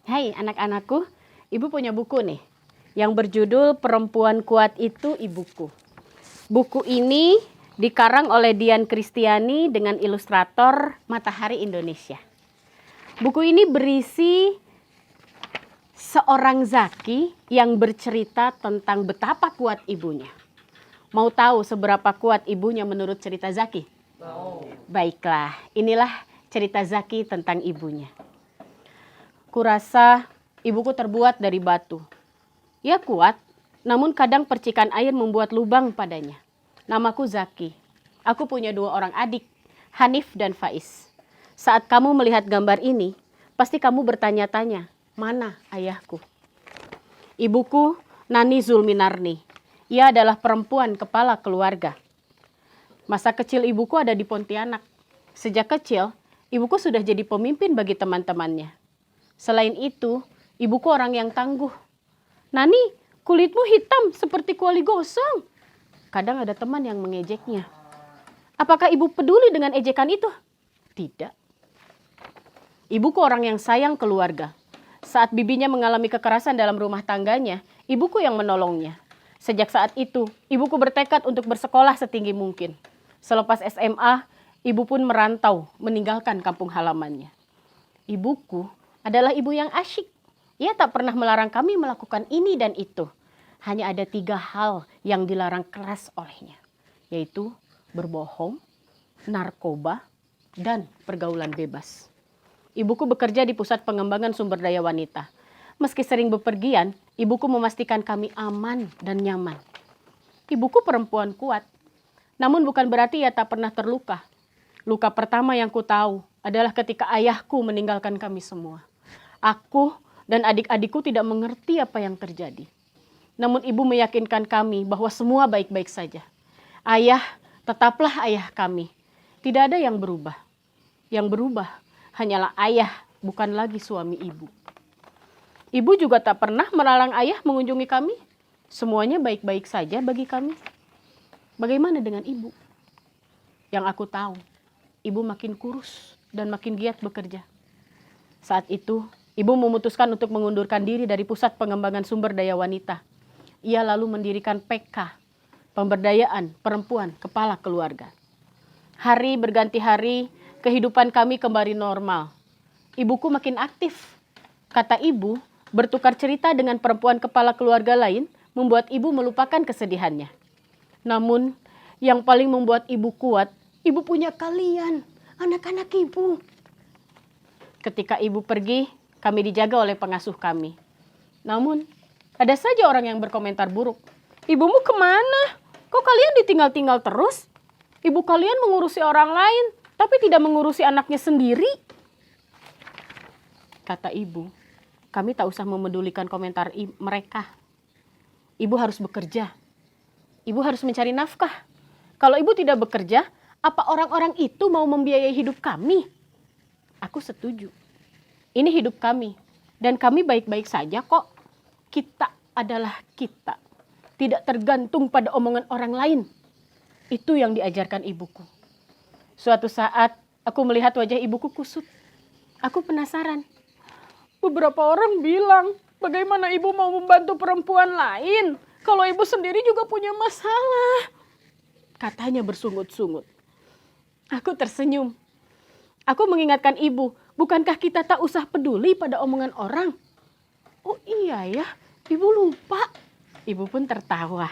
Hai anak-anakku, ibu punya buku nih yang berjudul Perempuan Kuat Itu Ibuku. Buku ini dikarang oleh Dian Kristiani dengan ilustrator Matahari Indonesia. Buku ini berisi seorang Zaki yang bercerita tentang betapa kuat ibunya. Mau tahu seberapa kuat ibunya menurut cerita Zaki? Mau. Baiklah, inilah cerita Zaki tentang ibunya. Kurasa ibuku terbuat dari batu. Ia kuat, namun kadang percikan air membuat lubang padanya. Namaku Zaki. Aku punya 2 orang adik, Hanif dan Faiz. Saat kamu melihat gambar ini, pasti kamu bertanya-tanya, mana ayahku? Ibuku Nani Zulminarni. Ia adalah perempuan kepala keluarga. Masa kecil ibuku ada di Pontianak. Sejak kecil, ibuku sudah jadi pemimpin bagi teman-temannya. Selain itu, ibuku orang yang tangguh. Nani, kulitmu hitam seperti kuali gosong. Kadang ada teman yang mengejeknya. Apakah ibu peduli dengan ejekan itu? Tidak. Ibuku orang yang sayang keluarga. Saat bibinya mengalami kekerasan dalam rumah tangganya, ibuku yang menolongnya. Sejak saat itu, ibuku bertekad untuk bersekolah setinggi mungkin. Selepas SMA, ibu pun merantau meninggalkan kampung halamannya. Ibuku adalah ibu yang asyik. Ia tak pernah melarang kami melakukan ini dan itu. Hanya ada 3 hal yang dilarang keras olehnya, yaitu berbohong, narkoba, dan pergaulan bebas. Ibuku bekerja di Pusat Pengembangan Sumber Daya Wanita. Meski sering bepergian, ibuku memastikan kami aman dan nyaman. Ibuku perempuan kuat, namun bukan berarti ia tak pernah terluka. Luka pertama yang ku tahu adalah ketika ayahku meninggalkan kami semua. Aku dan adik-adikku tidak mengerti apa yang terjadi. Namun ibu meyakinkan kami bahwa semua baik-baik saja. Ayah tetaplah ayah kami. Tidak ada yang berubah. Yang berubah hanyalah ayah, bukan lagi suami ibu. Ibu juga tak pernah melarang ayah mengunjungi kami. Semuanya baik-baik saja bagi kami. Bagaimana dengan ibu? Yang aku tahu, ibu makin kurus dan makin giat bekerja. Saat itu, ibu memutuskan untuk mengundurkan diri dari Pusat Pengembangan Sumber Daya Wanita. Ia lalu mendirikan PK, Pemberdayaan Perempuan Kepala Keluarga. Hari berganti hari, kehidupan kami kembali normal. Ibuku makin aktif. Kata ibu, bertukar cerita dengan perempuan kepala keluarga lain membuat ibu melupakan kesedihannya. Namun, yang paling membuat ibu kuat, ibu punya kalian, anak-anak ibu. Ketika ibu pergi, kami dijaga oleh pengasuh kami. Namun, ada saja orang yang berkomentar buruk. Ibumu kemana? Kok kalian ditinggal-tinggal terus? Ibu kalian mengurusi orang lain, tapi tidak mengurusi anaknya sendiri. Kata ibu, kami tak usah memedulikan komentar mereka. Ibu harus bekerja. Ibu harus mencari nafkah. Kalau ibu tidak bekerja, apa orang-orang itu mau membiayai hidup kami? Aku setuju. Ini hidup kami. Dan kami baik-baik saja kok. Kita adalah kita. Tidak tergantung pada omongan orang lain. Itu yang diajarkan ibuku. Suatu saat, aku melihat wajah ibuku kusut. Aku penasaran. Beberapa orang bilang, bagaimana ibu mau membantu perempuan lain kalau ibu sendiri juga punya masalah? Katanya bersungut-sungut. Aku tersenyum. Aku mengingatkan ibu, bukankah kita tak usah peduli pada omongan orang? Oh iya ya, ibu lupa. Ibu pun tertawa.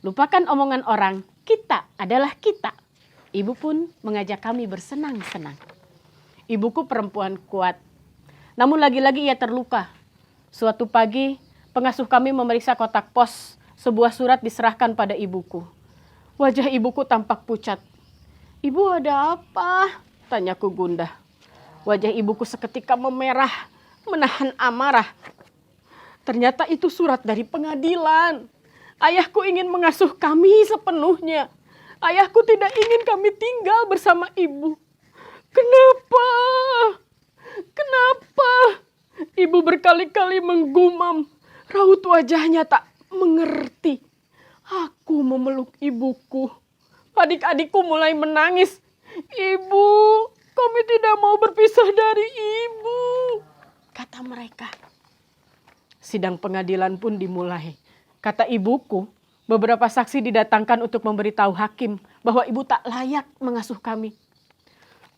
Lupakan omongan orang, kita adalah kita. Ibu pun mengajak kami bersenang-senang. Ibuku perempuan kuat. Namun lagi-lagi ia terluka. Suatu pagi, pengasuh kami memeriksa kotak pos. Sebuah surat diserahkan pada ibuku. Wajah ibuku tampak pucat. Ibu ada apa? Tanyaku gundah. Wajah ibuku seketika memerah, menahan amarah. Ternyata itu surat dari pengadilan. Ayahku ingin mengasuh kami sepenuhnya. Ayahku tidak ingin kami tinggal bersama ibu. Kenapa? Kenapa? Ibu berkali-kali menggumam. Raut wajahnya tak mengerti. Aku memeluk ibuku. Adik-adikku mulai menangis. Ibu, kami tidak mau berpisah dari ibu. kata mereka. Sidang pengadilan pun dimulai. Kata ibuku, beberapa saksi didatangkan untuk memberitahu hakim bahwa ibu tak layak mengasuh kami.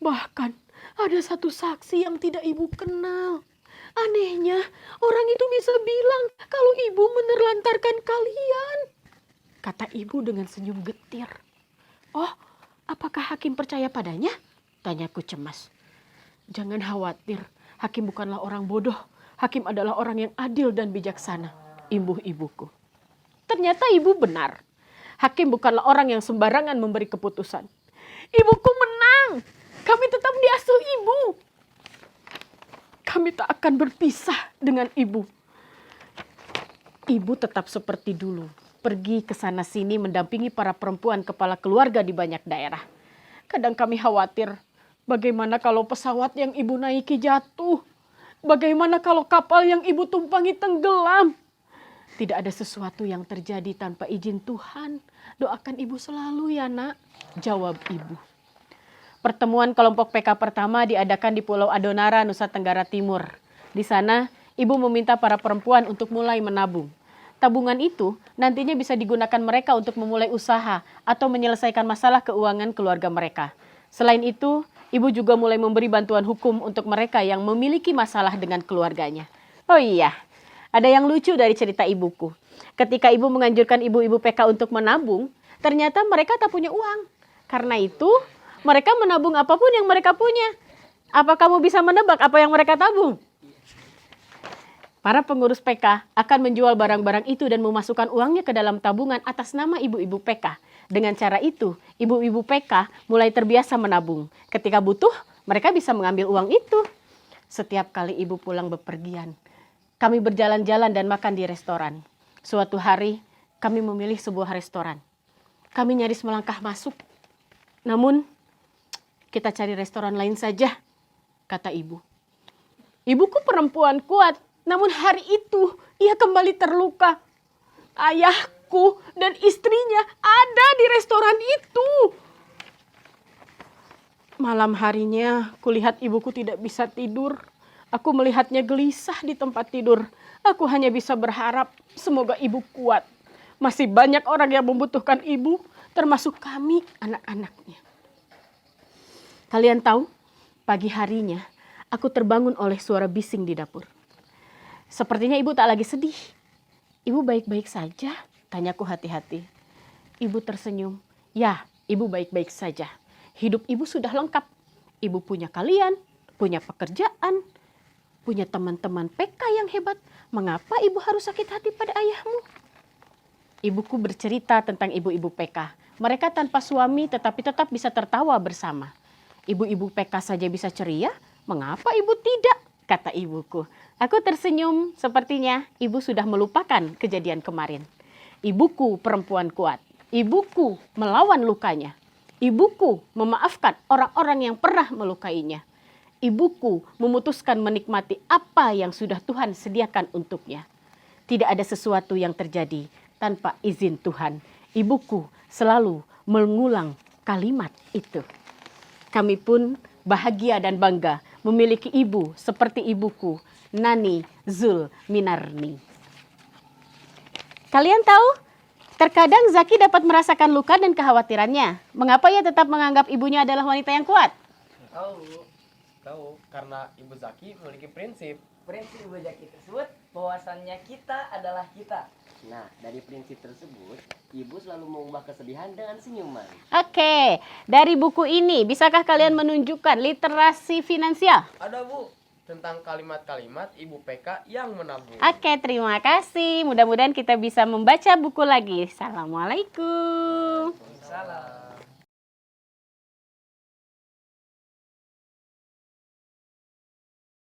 Bahkan ada satu saksi yang tidak ibu kenal. Anehnya, orang itu bisa bilang kalau ibu menelantarkan kalian. Kata ibu dengan senyum getir. Oh, apakah hakim percaya padanya? Tanyaku cemas. Jangan khawatir, hakim bukanlah orang bodoh. Hakim adalah orang yang adil dan bijaksana. Imbuh ibuku. Ternyata ibu benar. Hakim bukanlah orang yang sembarangan memberi keputusan. Ibuku menang. Kami tetap diasuh ibu. Kami tak akan berpisah dengan ibu. Ibu tetap seperti dulu. Pergi ke sana sini mendampingi para perempuan kepala keluarga di banyak daerah. Kadang kami khawatir, bagaimana kalau pesawat yang ibu naiki jatuh? Bagaimana kalau kapal yang ibu tumpangi tenggelam? Tidak ada sesuatu yang terjadi tanpa izin Tuhan. Doakan ibu selalu ya nak, jawab ibu. Pertemuan kelompok PK pertama diadakan di Pulau Adonara, Nusa Tenggara Timur. Di sana, ibu meminta para perempuan untuk mulai menabung. Tabungan itu nantinya bisa digunakan mereka untuk memulai usaha atau menyelesaikan masalah keuangan keluarga mereka. Selain itu, ibu juga mulai memberi bantuan hukum untuk mereka yang memiliki masalah dengan keluarganya. Oh iya, ada yang lucu dari cerita ibuku. Ketika ibu menganjurkan ibu-ibu PK untuk menabung, ternyata mereka tak punya uang. Karena itu, mereka menabung apapun yang mereka punya. Apa kamu bisa menebak apa yang mereka tabung? Para pengurus PK akan menjual barang-barang itu dan memasukkan uangnya ke dalam tabungan atas nama ibu-ibu PK. Dengan cara itu, ibu-ibu PK mulai terbiasa menabung. Ketika butuh, mereka bisa mengambil uang itu. Setiap kali ibu pulang bepergian, kami berjalan-jalan dan makan di restoran. Suatu hari, kami memilih sebuah restoran. Kami nyaris melangkah masuk. Namun, kita cari restoran lain saja, kata ibu. Ibuku perempuan kuat. Namun hari itu ia kembali terluka. Ayahku dan istrinya ada di restoran itu. Malam harinya kulihat ibuku tidak bisa tidur. Aku melihatnya gelisah di tempat tidur. Aku hanya bisa berharap semoga ibu kuat. Masih banyak orang yang membutuhkan ibu, termasuk kami anak-anaknya. Kalian tahu, pagi harinya aku terbangun oleh suara bising di dapur. Sepertinya ibu tak lagi sedih. Ibu baik-baik saja? Tanyaku hati-hati. Ibu tersenyum. Ya, ibu baik-baik saja. Hidup ibu sudah lengkap. Ibu punya kalian, punya pekerjaan, punya teman-teman PK yang hebat. Mengapa ibu harus sakit hati pada ayahmu? Ibuku bercerita tentang ibu-ibu PK. Mereka tanpa suami tetapi tetap bisa tertawa bersama. Ibu-ibu PK saja bisa ceria, mengapa ibu tidak? Kata ibuku. Aku tersenyum, sepertinya ibu sudah melupakan kejadian kemarin. Ibuku perempuan kuat. Ibuku melawan lukanya. Ibuku memaafkan orang-orang yang pernah melukainya. Ibuku memutuskan menikmati apa yang sudah Tuhan sediakan untuknya. Tidak ada sesuatu yang terjadi tanpa izin Tuhan. Ibuku selalu mengulang kalimat itu. Kami pun bahagia dan bangga memiliki ibu seperti ibuku, Nani Zulminarni. Kalian tahu, terkadang Zaki dapat merasakan luka dan kekhawatirannya. Mengapa ia tetap menganggap ibunya adalah wanita yang kuat? Tahu, karena Ibu Zaki memiliki prinsip. Prinsip Ibu Zaki tersebut bahwasannya kita adalah kita. Nah, dari prinsip tersebut, ibu selalu mengubah kesedihan dengan senyuman. Oke, dari buku ini bisakah kalian menunjukkan literasi finansial? Ada Bu, tentang kalimat-kalimat Ibu PK yang menabung. Oke, terima kasih. Mudah-mudahan kita bisa membaca buku lagi. Assalamualaikum. Salam.